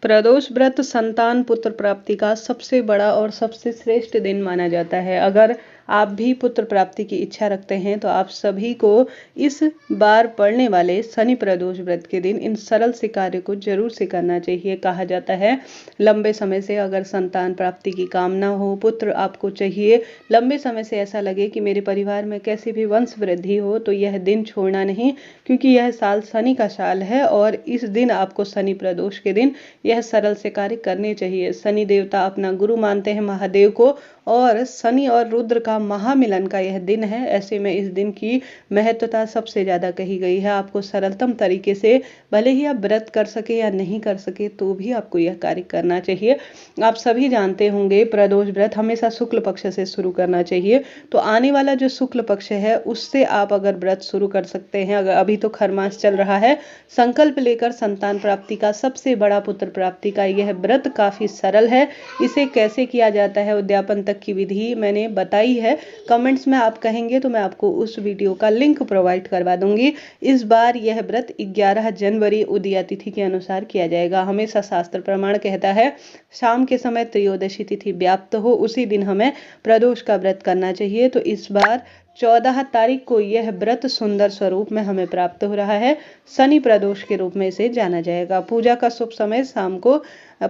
प्रदोष व्रत संतान पुत्र प्राप्ति का सबसे बड़ा और सबसे श्रेष्ठ दिन माना जाता है। अगर आप भी पुत्र प्राप्ति की इच्छा रखते हैं तो आप सभी को इस बार पड़ने वाले शनि प्रदोष व्रत के दिन इन सरल से कार्य को जरूर से करना चाहिए। कहा जाता है लंबे समय से अगर संतान प्राप्ति की कामना हो, पुत्र आपको चाहिए, लंबे समय से ऐसा लगे कि मेरे परिवार में कैसी भी वंश वृद्धि हो, तो यह दिन छोड़ना नहीं, क्योंकि यह साल शनि का साल है और इस दिन आपको शनि प्रदोष के दिन यह सरल से कार्य करने चाहिए। शनि देवता अपना गुरु मानते हैं महादेव को, और शनि और रुद्र का महामिलन का यह दिन है। ऐसे में इस दिन की महत्वता सबसे ज्यादा कही गई है। आपको सरलतम तरीके से, भले ही आप व्रत कर सके या नहीं कर सके, तो भी आपको यह कार्य करना चाहिए। आप सभी जानते होंगे प्रदोष व्रत हमेशा शुक्ल पक्ष से शुरू करना चाहिए। तो आने वाला जो शुक्ल पक्ष है उससे आप अगर व्रत शुरू कर सकते हैं। अगर अभी तो खरमास चल रहा है, संकल्प लेकर संतान प्राप्ति का, सबसे बड़ा पुत्र प्राप्ति का यह व्रत काफी सरल है। इसे कैसे किया जाता है, उद्यापन तक की विधि मैंने बताई है। कमेंट्स में आप कहेंगे तो मैं आपको उस वीडियो का लिंक प्रोवाइड करवा दूंगी। इस बार यह व्रत 11 जनवरी उदया तिथि के अनुसार किया जाएगा। हमेशा शास्त्र प्रमाण कहता है शाम के समय त्रयोदशी तिथि व्याप्त हो, उसी दिन हमें प्रदोष का व्रत करना चाहिए। तो इस बार 14 तारीख को यह व्रत सुंदर स्वरूप में हमें प्राप्त हो रहा है। शनि प्रदोष के रूप में इसे जाना जाएगा। पूजा का शुभ समय शाम को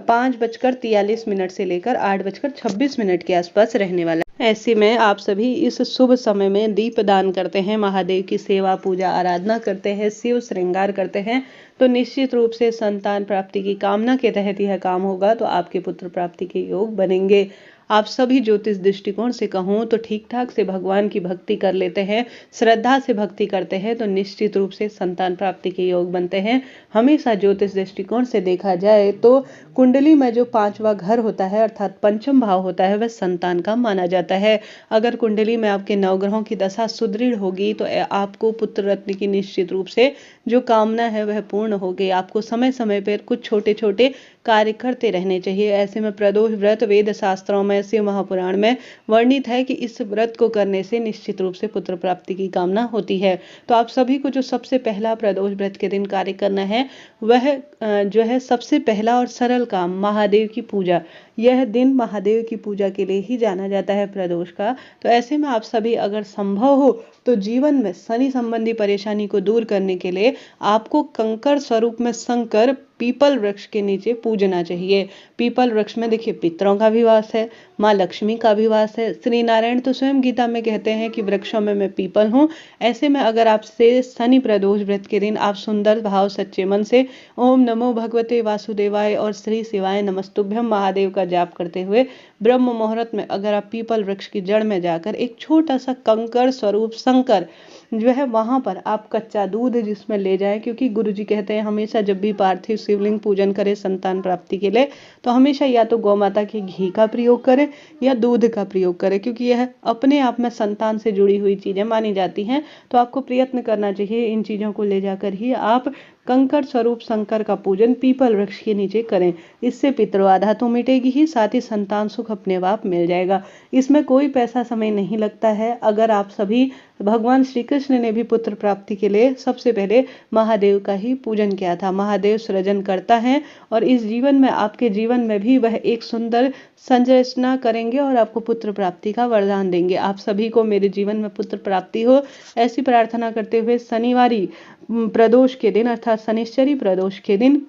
5:43 से लेकर 8:26 के आसपास रहने वाला है। ऐसे में आप सभी इस शुभ समय में दीप दान करते हैं, महादेव की सेवा पूजा आराधना करते हैं, शिव श्रृंगार करते हैं, तो निश्चित रूप से संतान प्राप्ति की कामना के तहत यह काम होगा, तो आपके पुत्र प्राप्ति के योग बनेंगे। आप सभी ज्योतिष दृष्टिकोण से कहूँ तो ठीक ठाक से भगवान की भक्ति कर लेते हैं, श्रद्धा से भक्ति करते हैं, तो निश्चित रूप से संतान प्राप्ति के योग बनते हैं। हमेशा ज्योतिष दृष्टिकोण से देखा जाए तो कुंडली में जो 5वां घर होता है अर्थात पंचम भाव होता है, वह संतान का माना जाता है। अगर कुंडली में आपके नवग्रहों की दशा सुदृढ़ होगी तो आपको पुत्र रत्न की निश्चित रूप से जो कामना है वह पूर्ण होगी। आपको समय समय पर कुछ छोटे छोटे कार्य करते रहने चाहिए। ऐसे में प्रदोष व्रत वेद शास्त्रों में, शिव महापुराण में वर्णित है कि इस व्रत को करने से निश्चित रूप से पुत्र प्राप्ति की कामना होती है। तो आप सभी को जो सबसे पहला प्रदोष व्रत के दिन कार्य करना है वह जो है सबसे पहला और सरल काम महादेव की पूजा। यह दिन महादेव की पूजा के लिए ही जाना जाता है प्रदोष का। तो ऐसे में आप सभी अगर संभव हो तो जीवन में शनि संबंधी परेशानी को दूर करने के लिए आपको कंकड़ स्वरूप में शंकर पीपल वृक्ष के नीचे पूजना चाहिए। पीपल वृक्ष में देखिए पितरों का भी वास है, माँ लक्ष्मी का भी वास है। श्री नारायण तो स्वयं गीता में कहते हैं कि वृक्षों में मैं पीपल हूँ। ऐसे में अगर आपसे शनि प्रदोष व्रत के दिन आप सुंदर भाव सच्चे मन से ओम नमो भगवते वासुदेवाय और श्री शिवाय नमस्तुभ्यम महादेव का जाप करते हुए ब्रह्म मुहूर्त में अगर आप पीपल वृक्ष की जड़ में जाकर एक छोटा सा कंकड़ स्वरूप शंकर जो है वहां पर आप कच्चा दूध जिसमें ले जाएं, क्योंकि गुरुजी कहते हैं हमेशा जब भी पार्थिव शिवलिंग पूजन करें संतान प्राप्ति के लिए तो हमेशा या तो गौ माता के घी का प्रयोग करें या दूध का प्रयोग करें, क्योंकि यह अपने आप में संतान से जुड़ी हुई चीजें मानी जाती हैं। तो आपको प्रयत्न करना चाहिए इन चीजों को ले जाकर ही आप कंकड़ स्वरूप शंकर का पूजन पीपल वृक्ष के नीचे करें। इससे पितृबाधा तो मिटेगी ही, साथ ही संतान सुख अपने आप मिल जाएगा। इसमें कोई पैसा समय नहीं लगता है। अगर आप सभी, भगवान श्री कृष्ण ने भी पुत्र प्राप्ति के लिए सबसे पहले महादेव का ही पूजन किया था। महादेव सृजन करता है और इस जीवन में, आपके जीवन में भी वह एक सुंदर संरचना करेंगे और आपको पुत्र प्राप्ति का वरदान देंगे। आप सभी को मेरे जीवन में पुत्र प्राप्ति हो, ऐसी प्रार्थना करते हुए शनिवारी प्रदोष के दिन अर्थात शनिश्चरी प्रदोष के दिन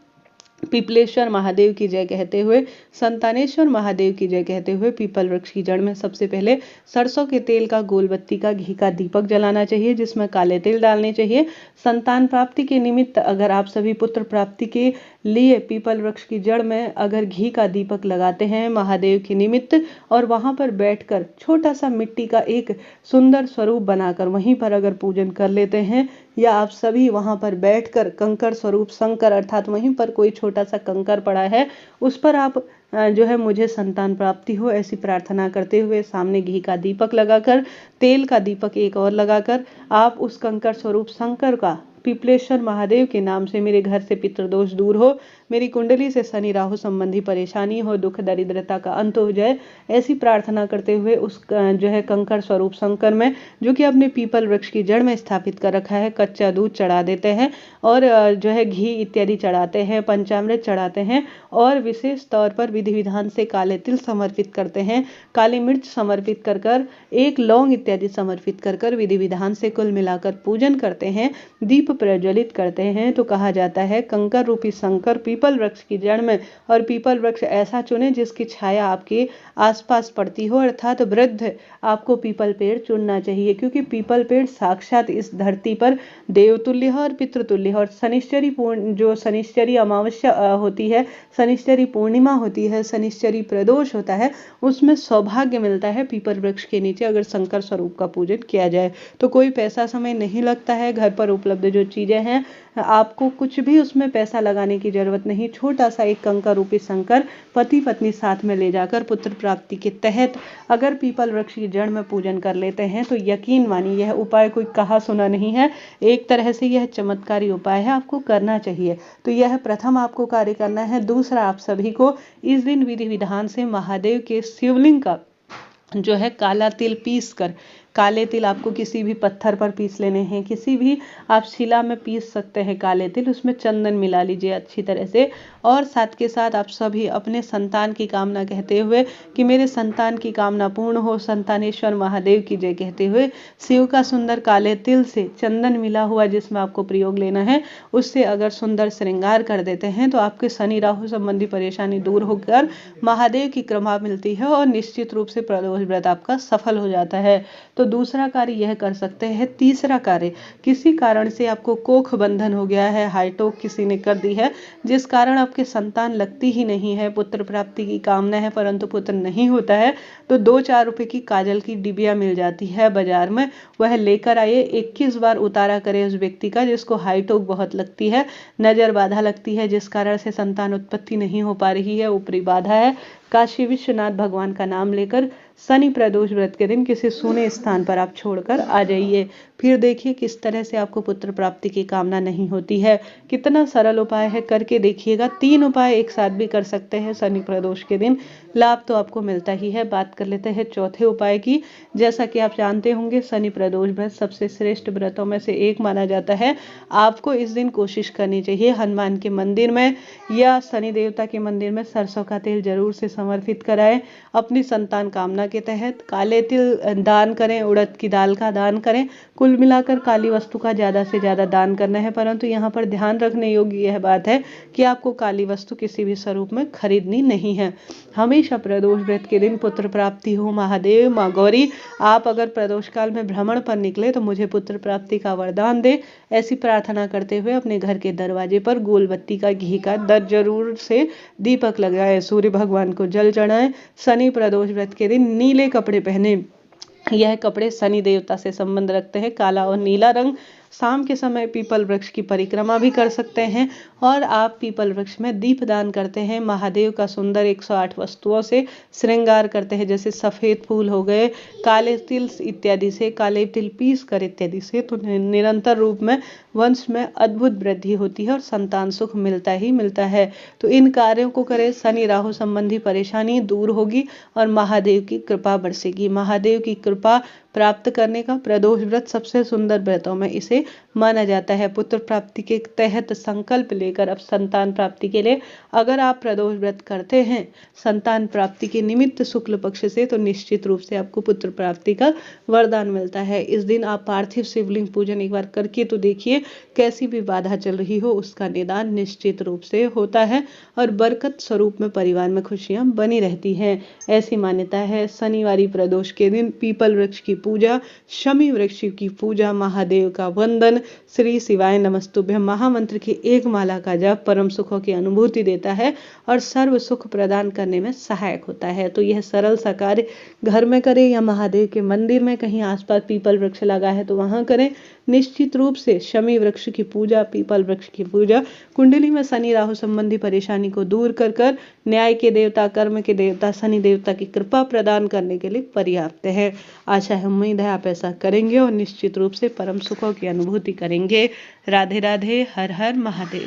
पीपलेश्वर महादेव की जय कहते हुए, संतानेश्वर महादेव की जय कहते हुए पीपल वृक्ष की जड़ में सबसे पहले सरसों के तेल का, गोलबत्ती का, घी का दीपक जलाना चाहिए, जिसमें काले तिल डालने चाहिए। संतान प्राप्ति के निमित्त अगर आप सभी पुत्र प्राप्ति के लिए पीपल वृक्ष की जड़ में अगर घी का दीपक लगाते हैं महादेव के निमित्त और वहां पर बैठकर छोटा सा मिट्टी का एक सुंदर स्वरूप बनाकर वहीं पर अगर पूजन कर लेते हैं, या आप सभी वहां पर बैठकर कंकड़ स्वरूप शंकर अर्थात वहीं पर कोई छोटा सा कंकड़ पड़ा है उस पर आप जो है मुझे संतान प्राप्ति हो ऐसी प्रार्थना करते हुए सामने घी का दीपक लगाकर, तेल का दीपक एक और लगाकर आप उस कंकड़ स्वरूप शंकर का पीपलेश्वर महादेव के नाम से मेरे घर से पितृदोष दूर हो, मेरी कुंडली से शनि राहु संबंधी परेशानी हो, दुख दरिद्रता का अंत हो जाए, ऐसी प्रार्थना करते हुए उस जो है कंकड़ स्वरूप शंकर में, जो कि अपने पीपल वृक्ष की जड़ में स्थापित कर रखा है, कच्चा दूध चढ़ा देते हैं और जो है घी इत्यादि चढ़ाते हैं, पंचामृत चढ़ाते हैं और विशेष तौर पर विधि विधान से काले तिल समर्पित करते हैं, काली मिर्च समर्पित कर कर, एक लौंग इत्यादि समर्पित कर कर विधि विधान से कुल मिलाकर पूजन करते हैं, दीप प्रज्वलित करते हैं, तो कहा जाता है कंकर रूपी शंकर पीपल वृक्ष की जड़ में, और पीपल वृक्ष ऐसा चुने जिसकी छाया आपके आसपास पड़ती हो, अर्थात वृद्ध आपको पीपल पेड़ चुनना चाहिए, क्योंकि पीपल पेड़ साक्षात इस धरती पर देवतुल्य है और पितृतुल्य है। और शनिश्चरी जो शनिश्चरी अमावस्या होती है, शनिश्चरी पूर्णिमा होती है, शनिश्चरी प्रदोष होता है, उसमें सौभाग्य मिलता है पीपल वृक्ष के नीचे अगर शंकर स्वरूप का पूजन किया जाए। तो कोई पैसा समय नहीं लगता है, घर पर उपलब्ध जो चीजें हैं आपको कुछ भी उसमें पैसा लगाने की जरूरत नहीं, छोटा सा एक कंकर रूपी शंकर पति पत्नी साथ में ले जाकर पुत्र प्राप्ति के तहत अगर पीपल वृक्ष की जड़ में पूजन कर लेते हैं तो यकीन मानिए यह उपाय कोई कहा सुना नहीं है, एक तरह से यह चमत्कारी उपाय है, आपको करना चाहिए। तो यह प्रथम आपको कार्य करना है। दूसरा, आप सभी को इस दिन विधि विधान से महादेव के शिवलिंग का जो है काला तिल पीस कर, काले तिल आपको किसी भी पत्थर पर पीस लेने हैं, किसी भी आप शिला में पीस सकते हैं काले तिल, उसमें चंदन मिला लीजिए अच्छी तरह से, और साथ के साथ आप सभी अपने संतान की कामना कहते हुए कि मेरे संतान की कामना पूर्ण हो, संतानेश्वर महादेव की जय कहते हुए शिव का सुंदर काले तिल से चंदन मिला हुआ जिसमें आपको प्रयोग लेना है, उससे अगर सुंदर श्रृंगार कर देते हैं तो आपके शनि राहु संबंधी परेशानी दूर होकर महादेव की कृपा मिलती है और निश्चित रूप से प्रदोष व्रत आपका सफल हो जाता है। तो दूसरा कार्य यह कर सकते हैं। तीसरा कार्य, किसी कारण से आपको कोख बंधन हो गया है, हाइटोक किसी ने कर दी है, जिस कारण आपके संतान लगती ही नहीं है, पुत्र प्राप्ति की कामना है परंतु पुत्र नहीं होता है, तो 2-4 रुपए की काजल की डिबिया मिल जाती है बाजार में, वह लेकर आइए, 21 बार उतारा करें उस व्यक्ति का जिसको हाइटोक बहुत लगती है, नजर बाधा लगती है, जिस कारण से संतान उत्पत्ति नहीं हो पा रही है, ऊपरी बाधा है। काशी विश्वनाथ भगवान का नाम लेकर शनि प्रदोष व्रत के दिन किसी सूने स्थान पर आप छोड़कर आ जाइए, फिर देखिए किस तरह से आपको पुत्र प्राप्ति की कामना नहीं होती है। कितना सरल उपाय है, करके देखिएगा। 3 उपाय एक साथ भी कर सकते हैं शनि प्रदोष के दिन, लाभ तो आपको मिलता ही है। बात कर लेते हैं चौथे उपाय की। जैसा कि आप जानते होंगे शनि प्रदोष व्रत सबसे श्रेष्ठ व्रतों में से एक माना जाता है। आपको इस दिन कोशिश करनी चाहिए हनुमान के मंदिर में या शनि देवता के मंदिर में सरसों का तेल जरूर से समर्पित कराएं। अपनी संतान कामना के तहत काले तिल दान करें, उड़द की दाल का दान करें, कुल मिलाकर काली वस्तु का ज्यादा से ज्यादा दान करना है। परंतु यहाँ पर ध्यान रखने योग्य यह बात है कि आपको काली वस्तु किसी भी स्वरूप में खरीदनी नहीं है। हमेशा प्रदोष व्रत के दिन पुत्र प्राप्ति हो, महादेव माँ गौरी आप अगर प्रदोष काल में भ्रमण पर निकले तो मुझे पुत्र प्राप्ति का वरदान दे, ऐसी प्रार्थना करते हुए अपने घर के दरवाजे पर गोल बत्ती का घी का जरूर से दीपक लगाएं, सूर्य भगवान को जल चढ़ाएं। शनि प्रदोष व्रत के दिन नीले कपड़े पहने, यह कपड़े शनि देवता से संबंध रखते हैं, काला और नीला रंग। शाम के समय पीपल वृक्ष की परिक्रमा भी कर सकते हैं और आप पीपल वृक्ष में दीप दान करते हैं। महादेव का सुंदर 108 वस्तुओं से श्रृंगार करते हैं, जैसे सफेद फूल हो गए, काले तिल इत्यादि से, काले तिल पीस कर इत्यादि से, तो निरंतर रूप में वंश में अद्भुत वृद्धि होती है और संतान सुख मिलता ही मिलता है। तो इन कार्यों को करें, शनि राहु संबंधी परेशानी दूर होगी और महादेव की कृपा बरसेगी। महादेव की कृपा प्राप्त करने का प्रदोष व्रत सबसे सुंदर व्रतों में इसे माना जाता है। पुत्र प्राप्ति के तहत संकल्प लेकर अब संतान प्राप्ति के लिए अगर आप प्रदोष व्रत करते हैं संतान प्राप्ति के निमित्त शुक्ल पक्ष से, तो निश्चित रूप से आपको पुत्र प्राप्ति का वरदान मिलता है। इस दिन आप पार्थिव शिवलिंग पूजन एक बार करके तो देखिए, कैसी भी बाधा चल रही हो उसका निदान निश्चित रूप से होता है और बरकत स्वरूप में परिवार में खुशियां बनी रहती हैं, ऐसी मान्यता है। शनिवारी प्रदोष के दिन पीपल वृक्ष की पूजा, शमी वृक्ष की पूजा, महादेव का वंदन, श्री शिवाय नमस्तुभ्यं महामंत्र की 1 माला का जप परम सुखों की अनुभूति देता है और सर्व सुख प्रदान करने में सहायक होता है। तो यह सरल सा कार्य घर में करें या महादेव के मंदिर में कहीं आसपास पीपल वृक्ष लगा है तो वहां करें। निश्चित रूप से शमी वृक्ष की पूजा, पीपल वृक्ष की पूजा कुंडली में शनि राहु संबंधी परेशानी को दूर कर कर न्याय के देवता, कर्म के देवता शनि देवता की कृपा प्रदान करने के लिए पर्याप्त है। आशा है, उम्मीद है आप ऐसा करेंगे और निश्चित रूप से परम सुखों की अनुभूति करेंगे। राधे राधे, हर हर महादेव।